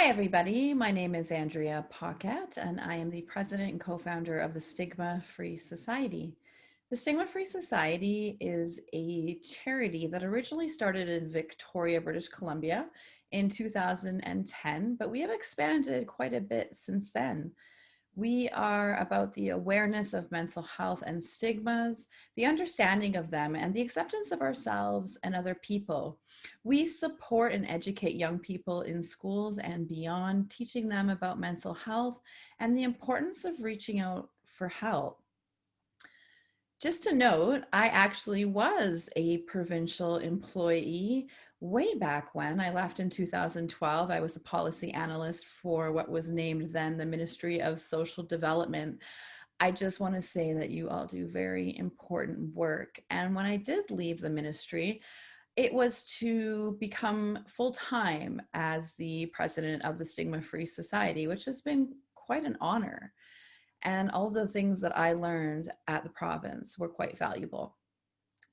Hi, everybody. My name is Andrea Paquette, and I am the president and co-founder of the Stigma-Free Society. The Stigma-Free Society is a charity that originally started in Victoria, British Columbia in 2010, but we have expanded quite a bit since then. We are about the awareness of mental health and stigmas, the understanding of them, and the acceptance of ourselves and other people. We support and educate young people in schools and beyond, teaching them about mental health and the importance of reaching out for help. Just to note, I actually was a provincial employee way back when. I left in 2012. I was a policy analyst for what was named then the Ministry of Social Development. I just want to say that you all do very important work. And when I did leave the ministry, it was to become full-time as the president of the Stigma-Free Society, which has been quite an honor. And all the things that I learned at the province were quite valuable.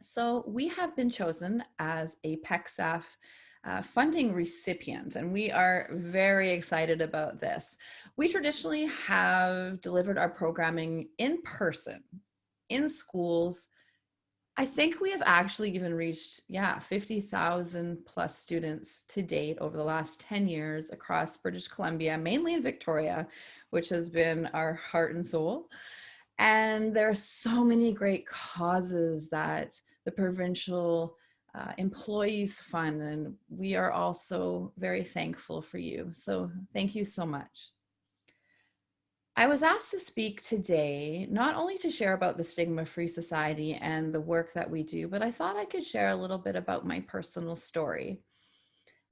So we have been chosen as a PECSAF funding recipient, and we are very excited about this. We traditionally have delivered our programming in person, in schools. I think we have actually even reached, 50,000 plus students to date over the last 10 years across British Columbia, mainly in Victoria, which has been our heart and soul. And there are so many great causes that the Provincial Employees Fund, and we are also very thankful for you. So thank you so much. I was asked to speak today, not only to share about the Stigma-Free Society and the work that we do, but I thought I could share a little bit about my personal story.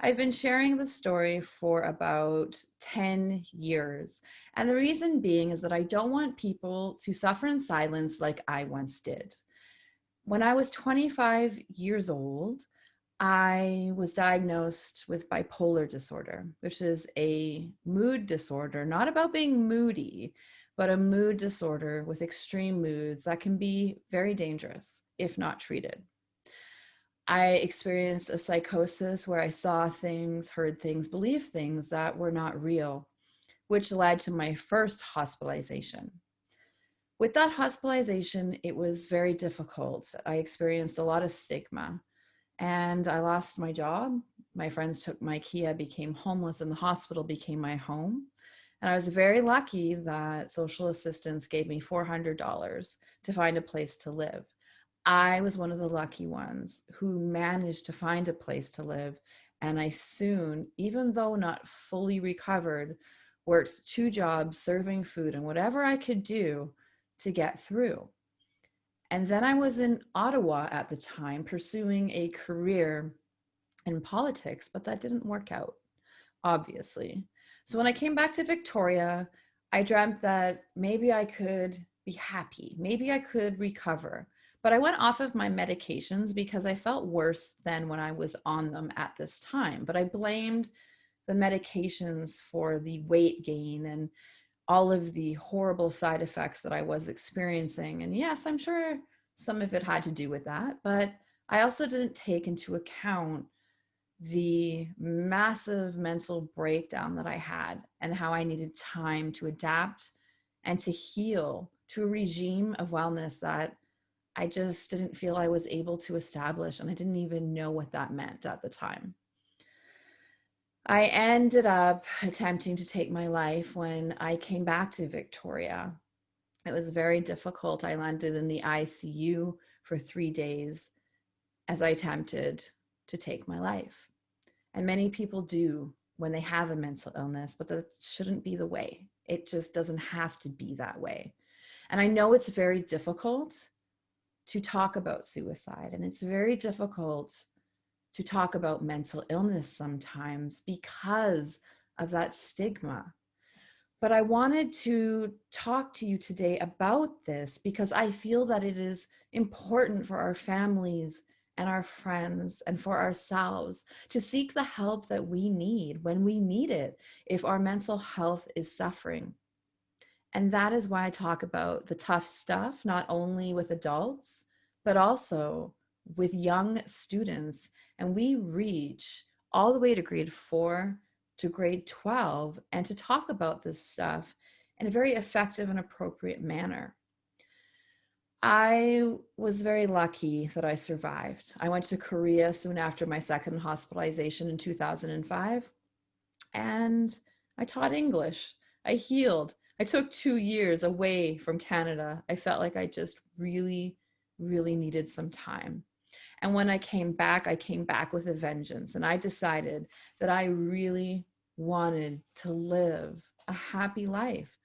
I've been sharing the story for about 10 years. And the reason being is that I don't want people to suffer in silence like I once did. When I was 25 years old, I was diagnosed with bipolar disorder, which is a mood disorder, not about being moody, but a mood disorder with extreme moods that can be very dangerous if not treated. I experienced a psychosis where I saw things, heard things, believed things that were not real, which led to my first hospitalization. With that hospitalization, it was very difficult. I experienced a lot of stigma. And I lost my job. My friends took my key. I became homeless, and the hospital became my home. And I was very lucky that social assistance gave me $400 to find a place to live. I was one of the lucky ones who managed to find a place to live. And I soon, even though not fully recovered, worked 2 jobs serving food and whatever I could do to get through. And then I was in Ottawa at the time pursuing a career in politics, but that didn't work out, obviously. So when I came back to Victoria, I dreamt that maybe I could be happy, maybe I could recover. But I went off of my medications because I felt worse than when I was on them at this time. But I blamed the medications for the weight gain and all of the horrible side effects that I was experiencing. And yes, I'm sure some of it had to do with that, but I also didn't take into account the massive mental breakdown that I had and how I needed time to adapt and to heal to a regime of wellness that I just didn't feel I was able to establish. And I didn't even know what that meant at the time. I ended up attempting to take my life when I came back to Victoria. It was very difficult. I landed in the ICU for 3 days as I attempted to take my life. And many people do when they have a mental illness, but that shouldn't be the way. It just doesn't have to be that way. And I know it's very difficult to talk about suicide, and it's very difficult to talk about mental illness sometimes because of that stigma. But I wanted to talk to you today about this because I feel that it is important for our families and our friends and for ourselves to seek the help that we need when we need it if our mental health is suffering. And that is why I talk about the tough stuff, not only with adults, but also with young students. And we reach all the way to grade 4 to grade 12 and to talk about this stuff in a very effective and appropriate manner. I was very lucky that I survived. I went to Korea soon after my second hospitalization in 2005, and I taught English. I healed. I took 2 years away from Canada. I felt like I just really, really needed some time. And when I came back with a vengeance. And I decided that I really wanted to live a happy life.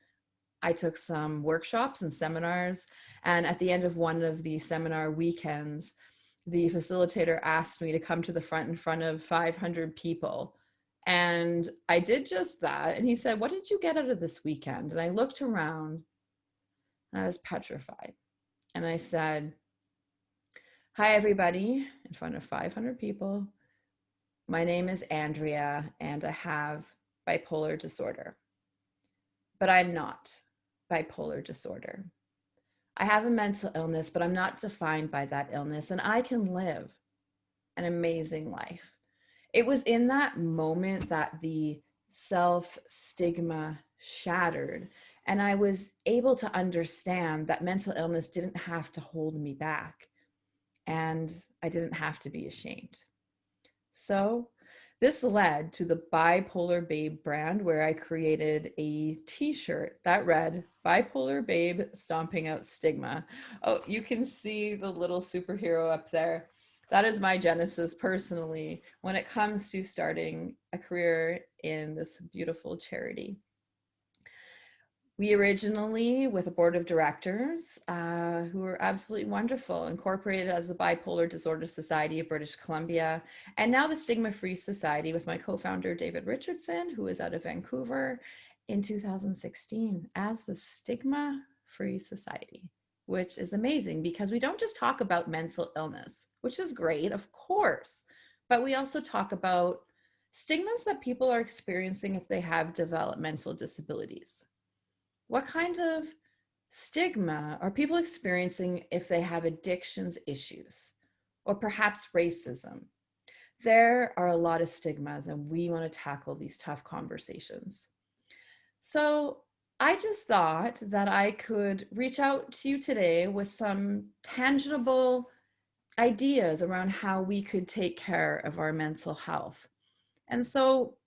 I took some workshops and seminars. And at the end of one of the seminar weekends, the facilitator asked me to come to the front in front of 500 people. And I did just that. And he said, "What did you get out of this weekend?" And I looked around and I was petrified. And I said, "Hi, everybody," in front of 500 people. "My name is Andrea, and I have bipolar disorder. But I'm not bipolar disorder. I have a mental illness, but I'm not defined by that illness, and I can live an amazing life." It was in that moment that the self-stigma shattered, and I was able to understand that mental illness didn't have to hold me back, and I didn't have to be ashamed. So this led to the Bipolar Babe brand, where I created a t-shirt that read, "Bipolar Babe Stomping Out Stigma." Oh, you can see the little superhero up there. That is my genesis personally when it comes to starting a career in this beautiful charity. We originally, with a board of directors who were absolutely wonderful, incorporated as the Bipolar Disorder Society of British Columbia, and now the Stigma-Free Society with my co-founder, David Richardson, who is out of Vancouver, in 2016 as the Stigma-Free Society, which is amazing because we don't just talk about mental illness, which is great, of course, but we also talk about stigmas that people are experiencing if they have developmental disabilities. What kind of stigma are people experiencing if they have addictions issues or perhaps racism? There are a lot of stigmas, and we want to tackle these tough conversations. So I just thought that I could reach out to you today with some tangible ideas around how we could take care of our mental health. And so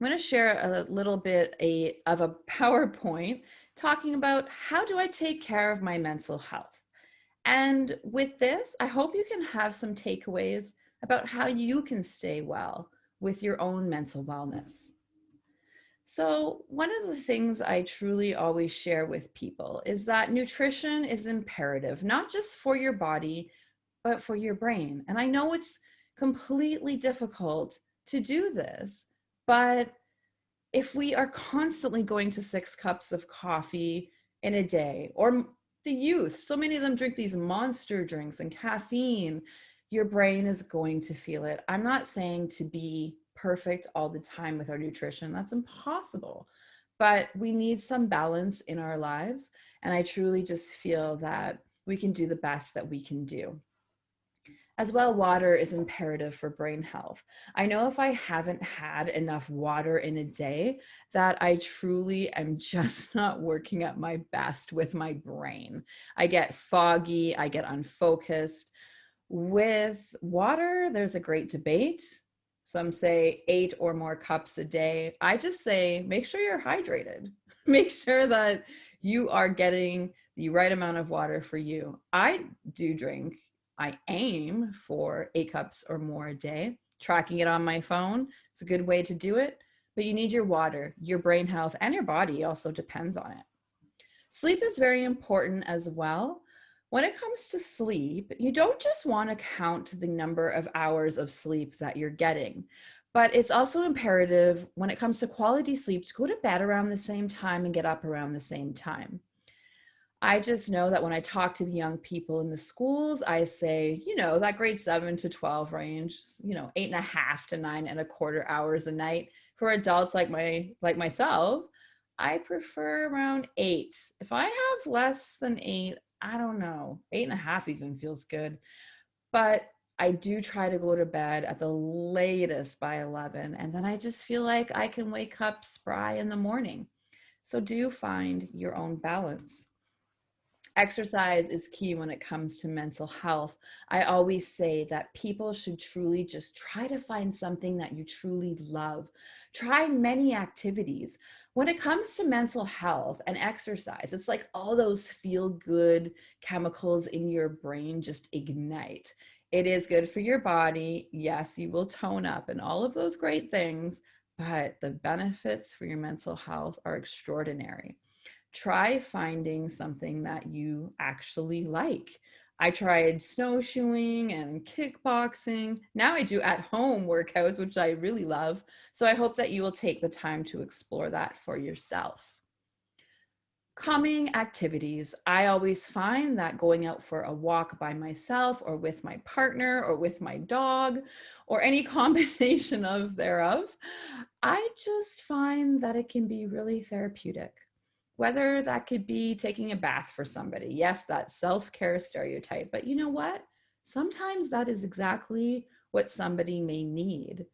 I'm going to share a little bit of a PowerPoint talking about how do I take care of my mental health. And with this, I hope you can have some takeaways about how you can stay well with your own mental wellness. So one of the things I truly always share with people is that nutrition is imperative, not just for your body, but for your brain. And I know it's completely difficult to do this, but if we are constantly going to 6 cups of coffee in a day, or the youth, so many of them drink these monster drinks and caffeine, your brain is going to feel it. I'm not saying to be perfect all the time with our nutrition. That's impossible. But we need some balance in our lives. And I truly just feel that we can do the best that we can do. As well, water is imperative for brain health. I know if I haven't had enough water in a day, that I truly am just not working at my best with my brain. I get foggy, I get unfocused. With water, there's a great debate. Some say 8 or more cups a day. I just say, make sure you're hydrated. Make sure that you are getting the right amount of water for you. I do drink. I aim for 8 cups or more a day. Tracking it on my phone, it's a good way to do it. But you need your water. Your brain health and your body also depends on it. Sleep is very important as well. When it comes to sleep, you don't just want to count the number of hours of sleep that you're getting, but it's also imperative when it comes to quality sleep to go to bed around the same time and get up around the same time. I just know that when I talk to the young people in the schools, I say, that grade 7 to 12 range, 8.5 to 9.25 hours a night. For adults like myself, I prefer around 8. If I have less than 8, I don't know, 8.5 even feels good. But I do try to go to bed at the latest by 11, and then I just feel like I can wake up spry in the morning. So do find your own balance. Exercise is key when it comes to mental health. I always say that people should truly just try to find something that you truly love. Try many activities. When it comes to mental health and exercise, it's like all those feel good chemicals in your brain just ignite. It is good for your body. Yes, you will tone up and all of those great things, but the benefits for your mental health are extraordinary. Try finding something that you actually like. I tried snowshoeing and kickboxing. Now I do at home workouts, which I really love. So I hope that you will take the time to explore that for yourself. Calming activities. I always find that going out for a walk by myself or with my partner or with my dog or any combination of thereof, I just find that it can be really therapeutic. Whether that could be taking a bath for somebody. Yes, that self-care stereotype, but you know what? Sometimes that is exactly what somebody may need.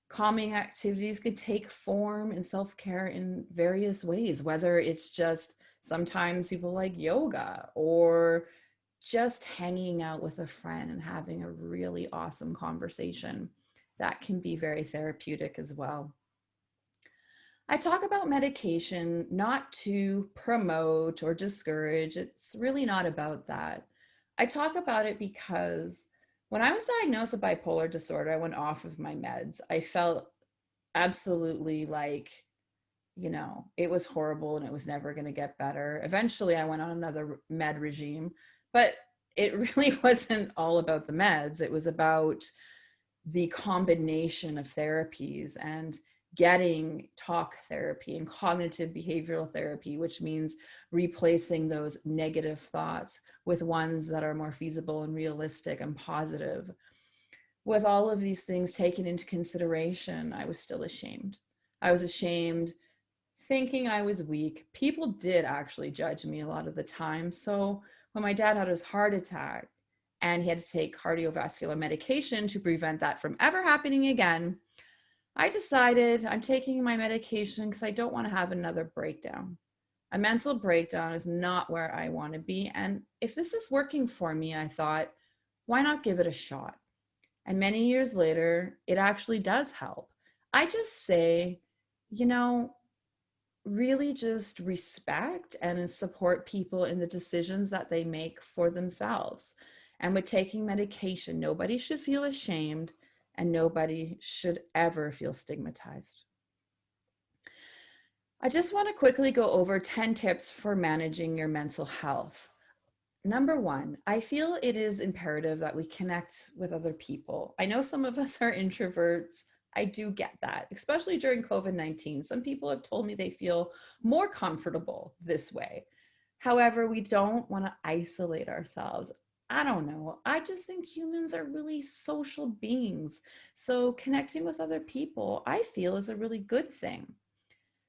Calming activities can take form in self-care in various ways, whether it's just sometimes people like yoga or just hanging out with a friend and having a really awesome conversation. That can be very therapeutic as well. I talk about medication not to promote or discourage. It's really not about that. I talk about it because when I was diagnosed with bipolar disorder, I went off of my meds. I felt absolutely like, it was horrible and it was never going to get better. Eventually, I went on another med regime, but it really wasn't all about the meds. It was about the combination of therapies and getting talk therapy and cognitive behavioral therapy, which means replacing those negative thoughts with ones that are more feasible and realistic and positive. With all of these things taken into consideration, I was still ashamed. I was ashamed, thinking I was weak. People did actually judge me a lot of the time. So when my dad had his heart attack and he had to take cardiovascular medication to prevent that from ever happening again, I decided I'm taking my medication because I don't want to have another breakdown. A mental breakdown is not where I want to be. And if this is working for me, I thought, why not give it a shot? And many years later, it actually does help. I just say, you know, really just respect and support people in the decisions that they make for themselves. And with taking medication, nobody should feel ashamed and nobody should ever feel stigmatized. I just want to quickly go over 10 tips for managing your mental health. Number one, I feel it is imperative that we connect with other people. I know some of us are introverts. I do get that, especially during COVID-19. Some people have told me they feel more comfortable this way. However, we don't want to isolate ourselves. I don't know. I just think humans are really social beings. So connecting with other people, I feel, is a really good thing.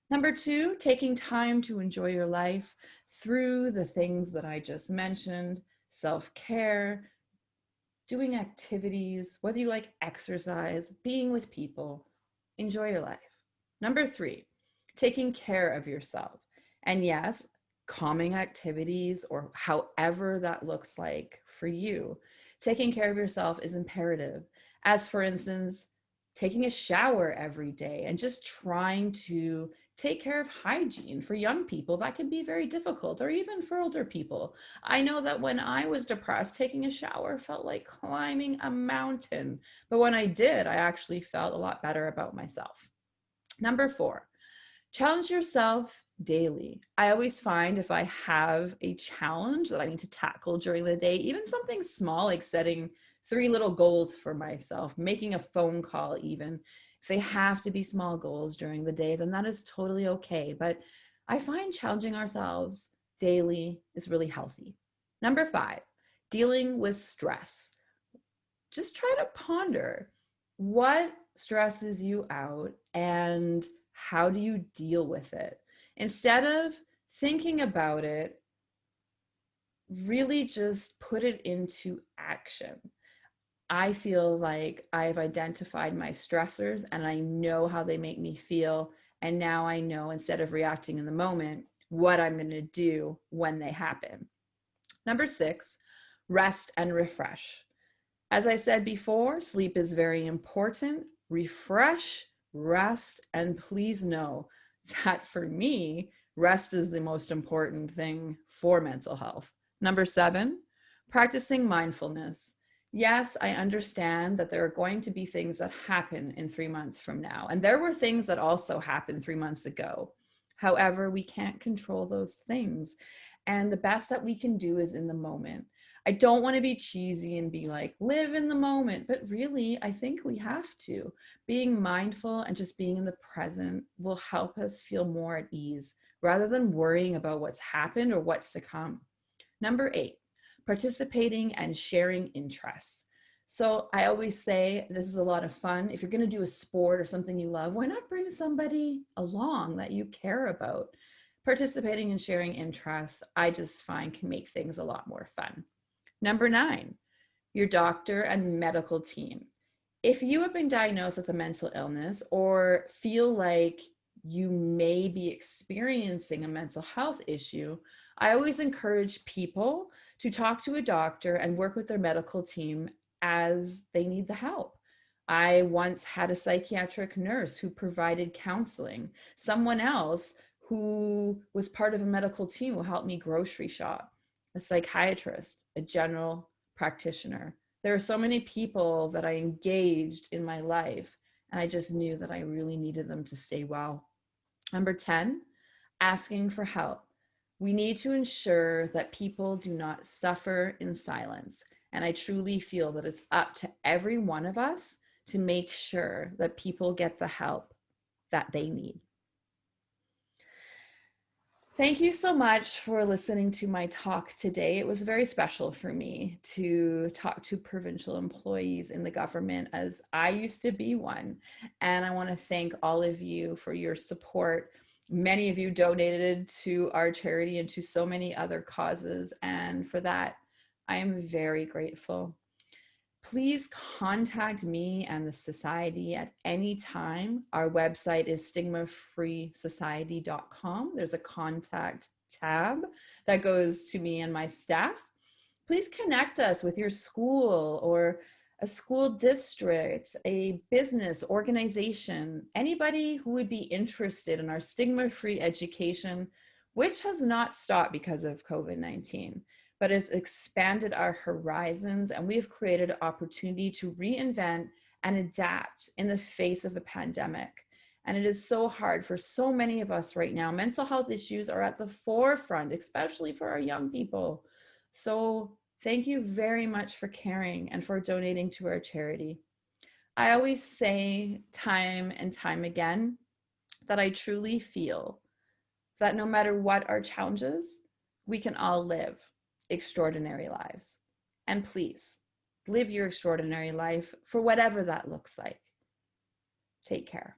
Number two, taking time to enjoy your life through the things that I just mentioned, self-care, doing activities, whether you like exercise, being with people, enjoy your life. Number three, taking care of yourself. And yes, calming activities or however that looks like for you. Taking care of yourself is imperative. As for instance, taking a shower every day and just trying to take care of hygiene. For young people, that can be very difficult, or even for older people. I know that when I was depressed, taking a shower felt like climbing a mountain. But when I did, I actually felt a lot better about myself. Number four, challenge yourself daily. I always find if I have a challenge that I need to tackle during the day, even something small like setting 3 little goals for myself, making a phone call even, if they have to be small goals during the day, then that is totally okay. But I find challenging ourselves daily is really healthy. Number five, dealing with stress. Just try to ponder what stresses you out and how do you deal with it? Instead of thinking about it, really just put it into action. I feel like I've identified my stressors and I know how they make me feel. And now I know, instead of reacting in the moment, what I'm going to do when they happen. Number 6, rest and refresh. As I said before, sleep is very important. Refresh, rest, and please know that for me, rest is the most important thing for mental health. Number 7, practicing mindfulness. Yes, I understand that there are going to be things that happen in 3 months from now. And there were things that also happened 3 months ago. However, we can't control those things. And the best that we can do is in the moment. I don't want to be cheesy and be like, live in the moment, but really, I think we have to. Being mindful and just being in the present will help us feel more at ease rather than worrying about what's happened or what's to come. Number 8, participating and sharing interests. So I always say this is a lot of fun. If you're going to do a sport or something you love, why not bring somebody along that you care about? Participating and sharing interests, I just find can make things a lot more fun. Number 9, your doctor and medical team. If you have been diagnosed with a mental illness or feel like you may be experiencing a mental health issue, I always encourage people to talk to a doctor and work with their medical team as they need the help. I once had a psychiatric nurse who provided counseling. Someone else who was part of a medical team who helped me grocery shop, a psychiatrist, a general practitioner. There are so many people that I engaged in my life, and I just knew that I really needed them to stay well. Number 10, asking for help. We need to ensure that people do not suffer in silence. And I truly feel that it's up to every one of us to make sure that people get the help that they need. Thank you so much for listening to my talk today. It was very special for me to talk to provincial employees in the government, as I used to be one. And I want to thank all of you for your support. Many of you donated to our charity and to so many other causes. And for that, I am very grateful. Please contact me and the Society at any time. Our website is stigmafreesociety.com. There's a contact tab that goes to me and my staff. Please connect us with your school or a school district, a business organization, anybody who would be interested in our stigma-free education, which has not stopped because of COVID-19, but has expanded our horizons, and we've created opportunity to reinvent and adapt in the face of a pandemic. And it is so hard for so many of us right now. Mental health issues are at the forefront, especially for our young people. So thank you very much for caring and for donating to our charity. I always say time and time again that I truly feel that no matter what our challenges, we can all live extraordinary lives. And please, live your extraordinary life for whatever that looks like. Take care.